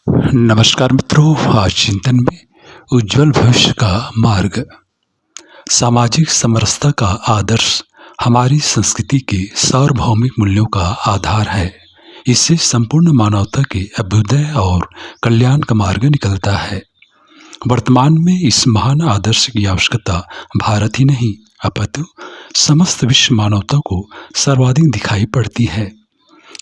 नमस्कार मित्रों, आज चिंतन में उज्जवल भविष्य का मार्ग। सामाजिक समरसता का आदर्श हमारी संस्कृति के सार्वभौमिक मूल्यों का आधार है। इससे संपूर्ण मानवता के अभ्युदय और कल्याण का मार्ग निकलता है। वर्तमान में इस महान आदर्श की आवश्यकता भारत ही नहीं अपितु समस्त विश्व मानवता को सर्वाधिक दिखाई पड़ती है।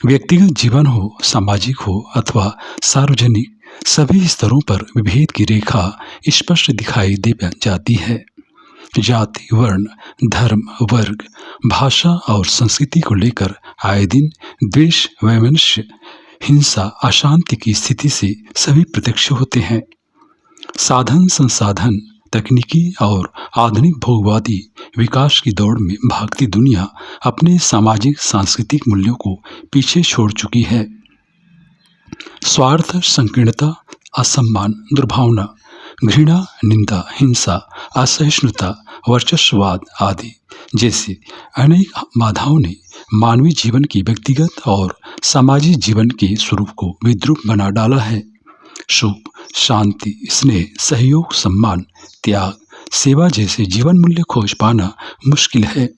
व्यक्तिगत जीवन हो, सामाजिक हो अथवा सार्वजनिक, सभी स्तरों पर विभेद की रेखा स्पष्ट दिखाई दे जाती है। जाति, वर्ण, धर्म, वर्ग, भाषा और संस्कृति को लेकर आए दिन द्वेष, वैमनस्य, हिंसा, अशांति की स्थिति से सभी प्रत्यक्ष होते हैं। साधन संसाधन, तकनीकी और आधुनिक भोगवादी विकास की दौड़ में भागती दुनिया अपने सामाजिक सांस्कृतिक मूल्यों को पीछे छोड़ चुकी है। स्वार्थ, संकीर्णता, असम्मान, दुर्भावना, घृणा, निंदा, हिंसा, असहिष्णुता, वर्चस्ववाद आदि जैसे अनेक बाधाओं ने मानवीय जीवन की व्यक्तिगत और सामाजिक जीवन के स्वरूप को विद्रूप बना डाला है। सुख, शांति, स्नेह, सहयोग, सम्मान, त्याग, सेवा जैसे जीवन मूल्य खोज पाना मुश्किल है।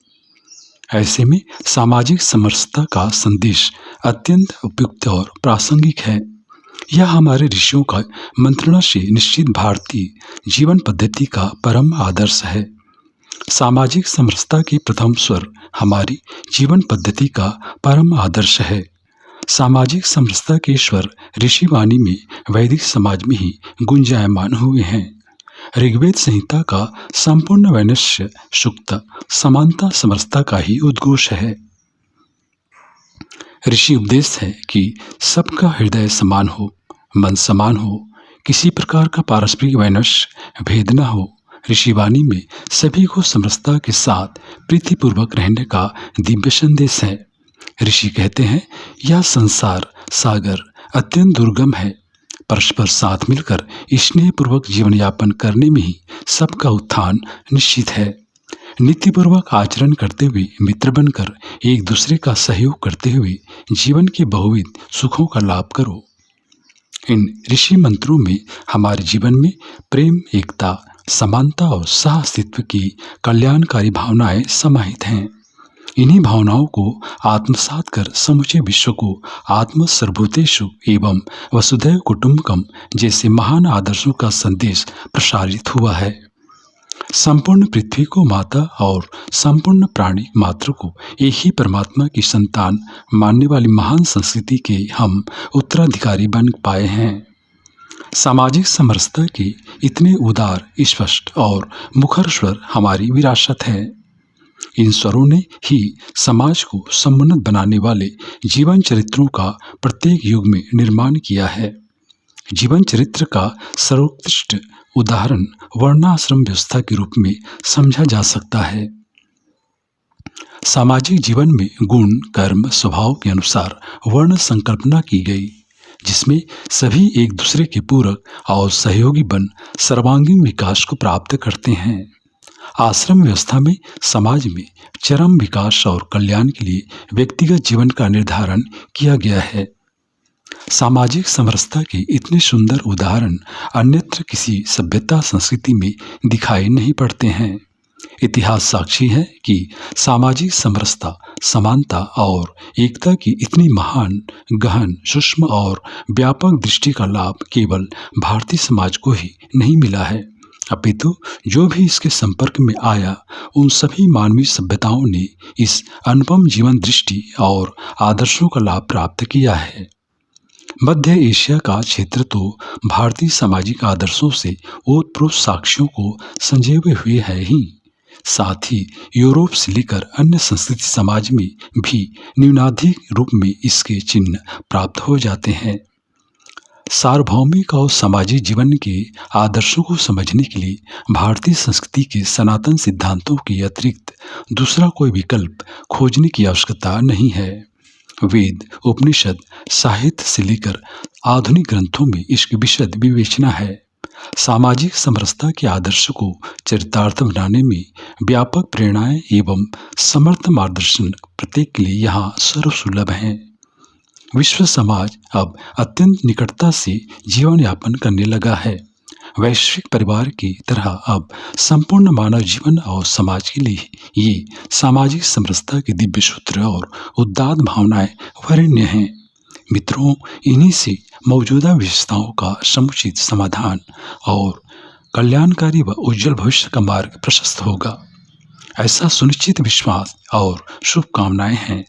ऐसे में सामाजिक समरसता का संदेश अत्यंत उपयुक्त और प्रासंगिक है। यह हमारे ऋषियों का मंत्रणा से निश्चित भारतीय जीवन पद्धति का परम आदर्श है। सामाजिक समरसता के प्रथम स्वर हमारी जीवन पद्धति का परम आदर्श है। सामाजिक समरसता के स्वर ऋषि वाणी में वैदिक समाज में ही गुंजायमान हुए हैं। ऋग्वेद संहिता का संपूर्ण वैनस्य सूक्त समानता समरसता का ही उद्घोष है। ऋषि उपदेश है कि सबका हृदय समान हो, मन समान हो, किसी प्रकार का पारस्परिक वैनस्य भेद न हो। ऋषि वाणी में सभी को समरसता के साथ प्रीतिपूर्वक रहने का दिव्य संदेश है। ऋषि कहते हैं, यह संसार सागर अत्यंत दुर्गम है। परस्पर साथ मिलकर स्नेहपूर्वक जीवन यापन करने में ही सबका उत्थान निश्चित है। नीतिपूर्वक आचरण करते हुए मित्र बनकर एक दूसरे का सहयोग करते हुए जीवन के बहुविध सुखों का लाभ करो। इन ऋषि मंत्रों में हमारे जीवन में प्रेम, एकता, समानता और सह अस्तित्व की कल्याणकारी भावनाएं समाहित हैं। इन्हीं भावनाओं को आत्मसात कर समूचे विश्व को आत्म सर्वभूतेषु एवं वसुधैव कुटुम्बकम जैसे महान आदर्शों का संदेश प्रसारित हुआ है। संपूर्ण पृथ्वी को माता और संपूर्ण प्राणी मात्र को एक ही परमात्मा की संतान मानने वाली महान संस्कृति के हम उत्तराधिकारी बन पाए हैं। सामाजिक समरसता के इतने उदार, स्पष्ट और मुखर स्वर हमारी विरासत है। इन स्वरों ने ही समाज को समुन्नत बनाने वाले जीवन चरित्रों का प्रत्येक युग में निर्माण किया है। जीवन चरित्र का सर्वोत्कृष्ट उदाहरण वर्णाश्रम व्यवस्था के रूप में समझा जा सकता है। सामाजिक जीवन में गुण, कर्म, स्वभाव के अनुसार वर्ण संकल्पना की गई, जिसमें सभी एक दूसरे के पूरक और सहयोगी बन सर्वांगीण विकास को प्राप्त करते हैं। आश्रम व्यवस्था में समाज में चरम विकास और कल्याण के लिए व्यक्तिगत जीवन का निर्धारण किया गया है। सामाजिक समरसता के इतने सुंदर उदाहरण अन्यत्र किसी सभ्यता संस्कृति में दिखाई नहीं पड़ते हैं। इतिहास साक्षी है कि सामाजिक समरसता, समानता और एकता की इतनी महान, गहन, सूक्ष्म और व्यापक दृष्टि का लाभ केवल भारतीय समाज को ही नहीं मिला है, अपितु जो भी इसके संपर्क में आया उन सभी मानवीय सभ्यताओं ने इस अनुपम जीवन दृष्टि और आदर्शों का लाभ प्राप्त किया है। मध्य एशिया का क्षेत्र तो भारतीय सामाजिक आदर्शों से ओतप्रोत साक्ष्यों को संजोए हुए है ही, साथ ही यूरोप से लेकर अन्य संस्कृति समाज में भी न्यूनाधिक रूप में इसके चिन्ह प्राप्त हो जाते हैं। सार्वभौमिक और सामाजिक जीवन के आदर्शों को समझने के लिए भारतीय संस्कृति के सनातन सिद्धांतों के अतिरिक्त दूसरा कोई विकल्प खोजने की आवश्यकता नहीं है। वेद, उपनिषद, साहित्य से लेकर आधुनिक ग्रंथों में इसकी विशद विवेचना है। सामाजिक समरसता के आदर्श को चरितार्थ बनाने में व्यापक प्रेरणाएं एवं समर्थ मार्गदर्शन प्रत्येक के लिए यहाँ सर्वसुलभ हैं। विश्व समाज अब अत्यंत निकटता से जीवन यापन करने लगा है। वैश्विक परिवार की तरह अब संपूर्ण मानव जीवन और समाज के लिए ये सामाजिक समरसता के दिव्य सूत्र और उदात्त भावनाएं वरेण्य हैं। मित्रों, इन्हीं से मौजूदा विशेषताओं का समुचित समाधान और कल्याणकारी व उज्जवल भविष्य का मार्ग प्रशस्त होगा। ऐसा सुनिश्चित विश्वास और शुभकामनाएं हैं।